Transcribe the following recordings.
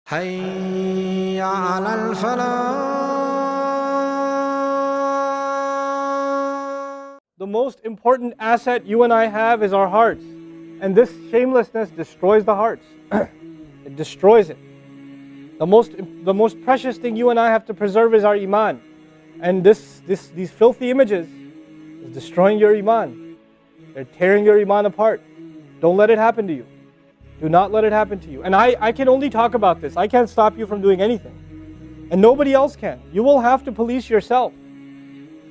حي على الفلاح. The most important asset you and I have is our hearts. And this shamelessness destroys the hearts. It destroys it. The most precious thing you and I have to preserve is our iman. And these filthy images is destroying your iman. They're tearing your iman apart. Don't let it happen to you. Do not let it happen to you. And I can only talk about this. I can't stop you from doing anything. And nobody else can. You will have to police yourself.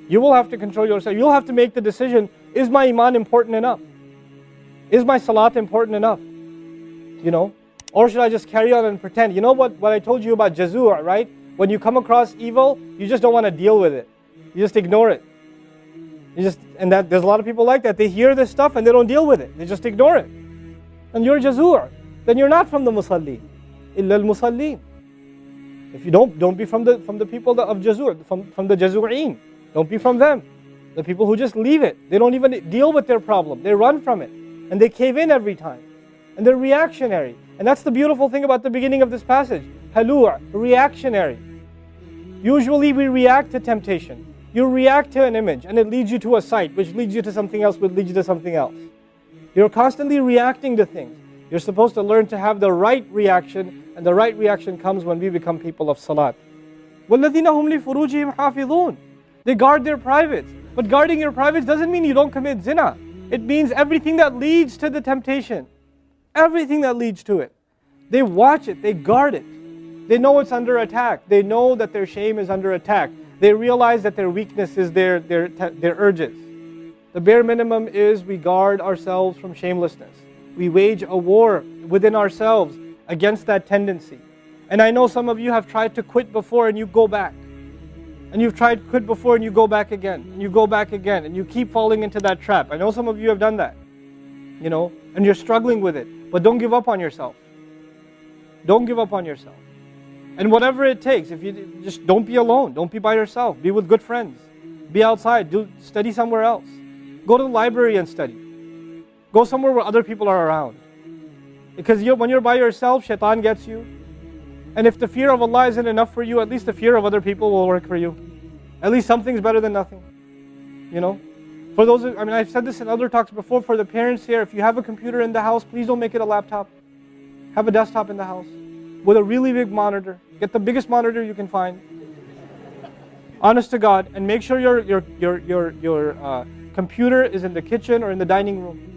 You will have to control yourself. You'll have to make the decision, is my iman important enough? Is my salat important enough? You know? Or should I just carry on and pretend? You know what I told you about jazur, right? When you come across evil, you just don't want to deal with it. You just ignore it. There's a lot of people like that. They hear this stuff and they don't deal with it. They just ignore it. And you're jazur. Then you're not from the musallin. Illa al-musallin. If you don't be from the people of jazur, from the jazureen. Don't be from them. The people who just leave it. They don't even deal with their problem. They run from it. And they cave in every time. And they're reactionary. And that's the beautiful thing about the beginning of this passage. Halua, reactionary. Usually we react to temptation. You react to an image and it leads you to a site, which leads you to something else, which leads you to something else. You're constantly reacting to things. You're supposed to learn to have the right reaction, and the right reaction comes when we become people of salat. وَالَّذِينَ هُمْ لِفُرُوجِهِمْ حَافِظُونَ. They guard their privates. But guarding your privates doesn't mean you don't commit zina. It means everything that leads to the temptation. Everything that leads to it. They watch it, they guard it. They know it's under attack. They know that their shame is under attack. They realize that their weakness is their urges. The bare minimum is we guard ourselves from shamelessness. We wage a war within ourselves against that tendency. And I know some of you have tried to quit before and you go back. And you've tried to quit before and you go back again. And you go back again. And you keep falling into that trap. I know some of you have done that. You know, and you're struggling with it. But don't give up on yourself. Don't give up on yourself. And whatever it takes, if you just don't be alone. Don't be by yourself. Be with good friends. Be outside. Study somewhere else. Go to the library and study. Go somewhere where other people are around. Because when you're by yourself, shaitan gets you. And if the fear of Allah isn't enough for you, at least the fear of other people will work for you. At least something's better than nothing. You know? For those, I've said this in other talks before, for the parents here, if you have a computer in the house, please don't make it a laptop. Have a desktop in the house with a really big monitor. Get the biggest monitor you can find. Honest to God, and make sure your computer is in the kitchen or in the dining room.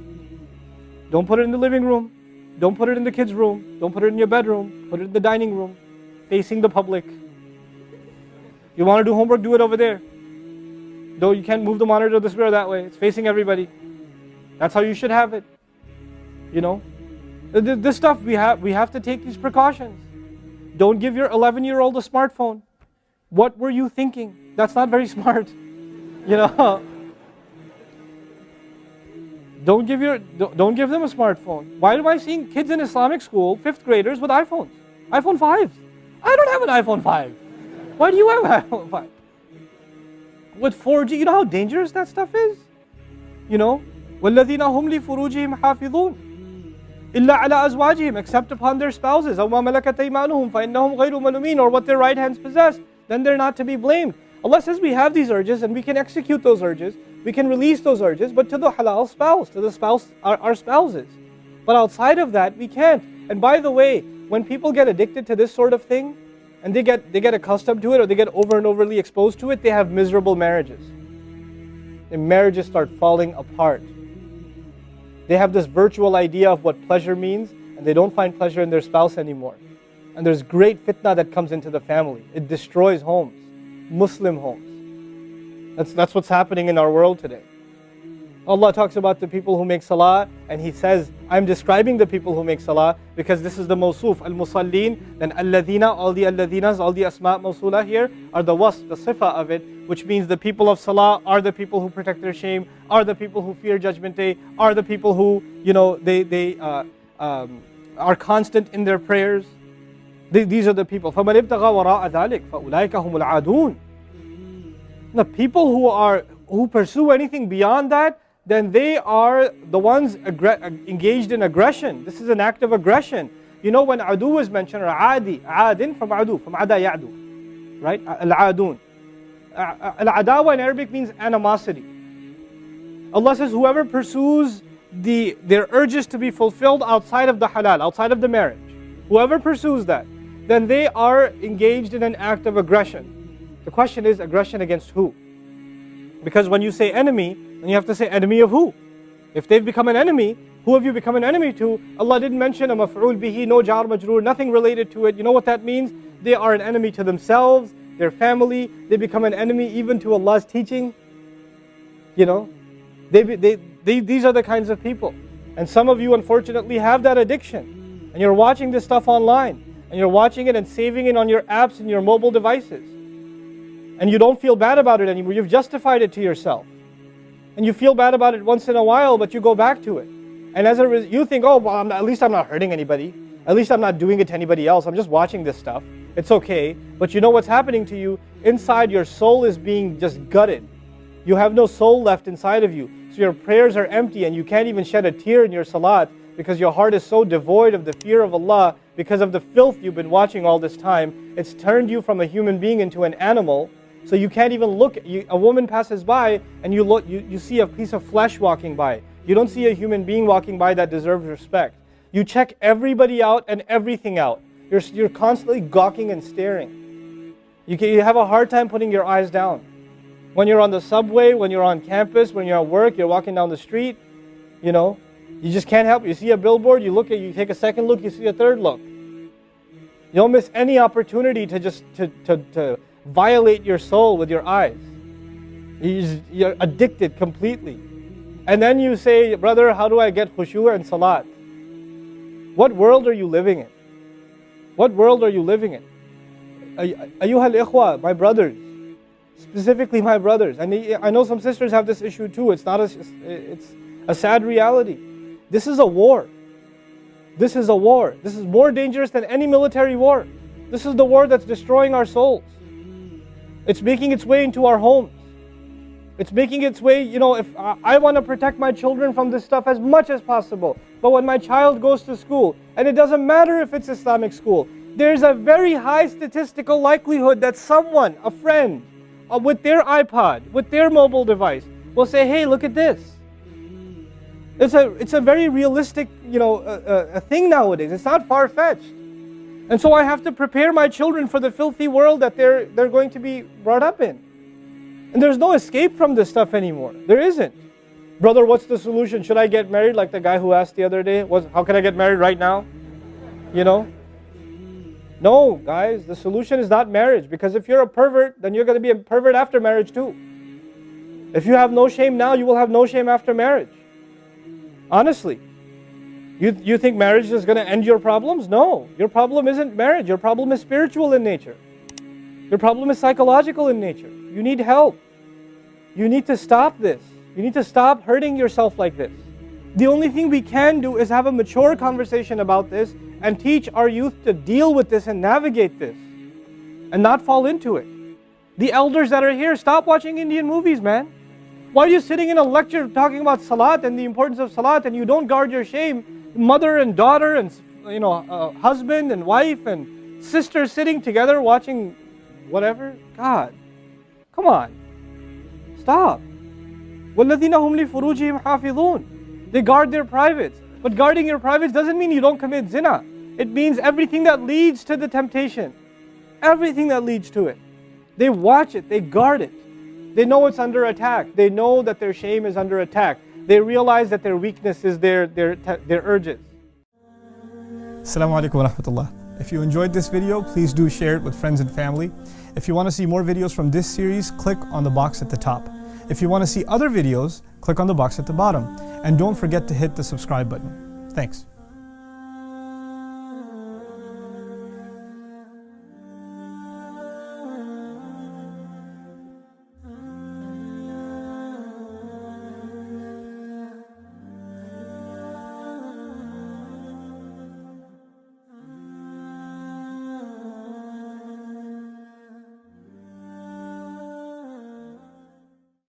Don't put it in the living room. Don't put it in the kids' room. Don't put it in your bedroom. Put it in the dining room, facing the public. You want to do homework, do it over there. Though you can't move the monitor this way or that way. It's facing everybody. That's how you should have it. You know? This stuff, we have to take these precautions. Don't give your 11-year-old a smartphone. What were you thinking? That's not very smart. You know? Don't give them a smartphone. Why am I seeing kids in Islamic school, 5th graders, with iPhones? iPhone 5s. I don't have an iPhone 5. Why do you have an iPhone 5? With 4G, you know how dangerous that stuff is? You know? وَالَّذِينَ هُمْ لِفُرُوجِهِمْ حَافِظُونَ إِلَّا عَلَىٰ أَزْوَاجِهِمْ, except upon their spouses. أَوْ مَا مَلَكَتْ أَيْمَانُهُمْ فَإِنَّهُمْ غَيْرُ مَلُومِينَ, or what their right hands possess, then they're not to be blamed. Allah says we have these urges and we can execute those urges. We can release those urges, but to the halal spouse, to the spouse, our spouses. But outside of that, we can't. And by the way, when people get addicted to this sort of thing, and they get accustomed to it, or they get over and overly exposed to it, they have miserable marriages. Their marriages start falling apart. They have this virtual idea of what pleasure means, and they don't find pleasure in their spouse anymore. And there's great fitna that comes into the family. It destroys homes, Muslim homes. That's what's happening in our world today. Allah talks about the people who make salah, and He says, I'm describing the people who make salah because this is the mawsuf, al-musallin, then alladhina, all the alladhinas, all the asma' mawsula here are the wasf, the sifa of it, which means the people of salah are the people who protect their shame, are the people who fear judgment day, are the people who, you know, they are constant in their prayers. These are the people. فَمَنِ ابْتَغَى وَرَاءَ ذَلِكَ فَأُولَٰئِكَ هُمُ الْعَادُونَ. The people who pursue anything beyond that, then they are the ones engaged in aggression. This is an act of aggression. You know when adu is mentioned, or adi, adin from adu, from ada ya'du, right? Al-adun. Al-adawa in Arabic means animosity. Allah says, whoever pursues their urges to be fulfilled outside of the halal, outside of the marriage, whoever pursues that, then they are engaged in an act of aggression. The question is, aggression against who? Because when you say enemy, then you have to say enemy of who? If they've become an enemy, who have you become an enemy to? Allah didn't mention a maf'ul bihi, no jar majroor, nothing related to it. You know what that means? They are an enemy to themselves, their family. They become an enemy even to Allah's teaching. You know, these are the kinds of people. And some of you unfortunately have that addiction. And you're watching this stuff online. And you're watching it and saving it on your apps and your mobile devices. And you don't feel bad about it anymore. You've justified it to yourself. And you feel bad about it once in a while, but you go back to it. And as a result, you think, oh, well, at least I'm not hurting anybody. At least I'm not doing it to anybody else. I'm just watching this stuff. It's okay. But you know what's happening to you? Inside, your soul is being just gutted. You have no soul left inside of you. So your prayers are empty and you can't even shed a tear in your salat because your heart is so devoid of the fear of Allah because of the filth you've been watching all this time. It's turned you from a human being into an animal. So you can't even look. A woman passes by and you see a piece of flesh walking by. You don't see a human being walking by that deserves respect. You check everybody out and everything out. You're constantly gawking and staring. You have a hard time putting your eyes down. When you're on the subway, when you're on campus, when you're at work, you're walking down the street, you know, you just can't help it. You see a billboard, you take a second look, you see a third look. You don't miss any opportunity to just to violate your soul with your eyes. You're addicted completely. And then you say, brother, how do I get khushu' and salat? What world are you living in? What world are you living in? Ayyuhal ikhwa, my brothers, specifically my brothers. And I know some sisters have this issue too. It's a sad reality. This is a war. This is a war. This is more dangerous than any military war. This is the war that's destroying our souls. It's making its way into our homes. It's making its way, you know, if I want to protect my children from this stuff as much as possible. But when my child goes to school, and it doesn't matter if it's Islamic school, there's a very high statistical likelihood that someone, a friend, with their iPod, with their mobile device, will say, hey, look at this. It's a very realistic, you know, a thing nowadays. It's not far-fetched. And so I have to prepare my children for the filthy world that they're going to be brought up in. And there's no escape from this stuff anymore. There isn't. Brother, what's the solution? Should I get married? Like the guy who asked the other day, how can I get married right now? You know? No, guys, the solution is not marriage. Because if you're a pervert, then you're going to be a pervert after marriage too. If you have no shame now, you will have no shame after marriage. Honestly. You think marriage is going to end your problems? No. Your problem isn't marriage. Your problem is spiritual in nature. Your problem is psychological in nature. You need help. You need to stop this. You need to stop hurting yourself like this. The only thing we can do is have a mature conversation about this and teach our youth to deal with this and navigate this and not fall into it. The elders that are here, stop watching Indian movies, man. Why are you sitting in a lecture talking about salat and the importance of salat and you don't guard your shame? Mother and daughter and, you know, husband and wife and sister sitting together watching whatever? God, come on. Stop. وَالَّذِينَ هُمْ لِفُرُوجِهِمْ حَافِظُونَ. They guard their privates. But guarding your privates doesn't mean you don't commit zina. It means everything that leads to the temptation. Everything that leads to it. They watch it. They guard it. They know it's under attack. They know that their shame is under attack. They realize that their weakness is their urges. Assalamu alaikum wa rahmatullah. If you enjoyed this video, please do share it with friends and family. If you want to see more videos from this series, click on the box at the top. If you want to see other videos, click on the box at the bottom. And don't forget to hit the subscribe button. Thanks.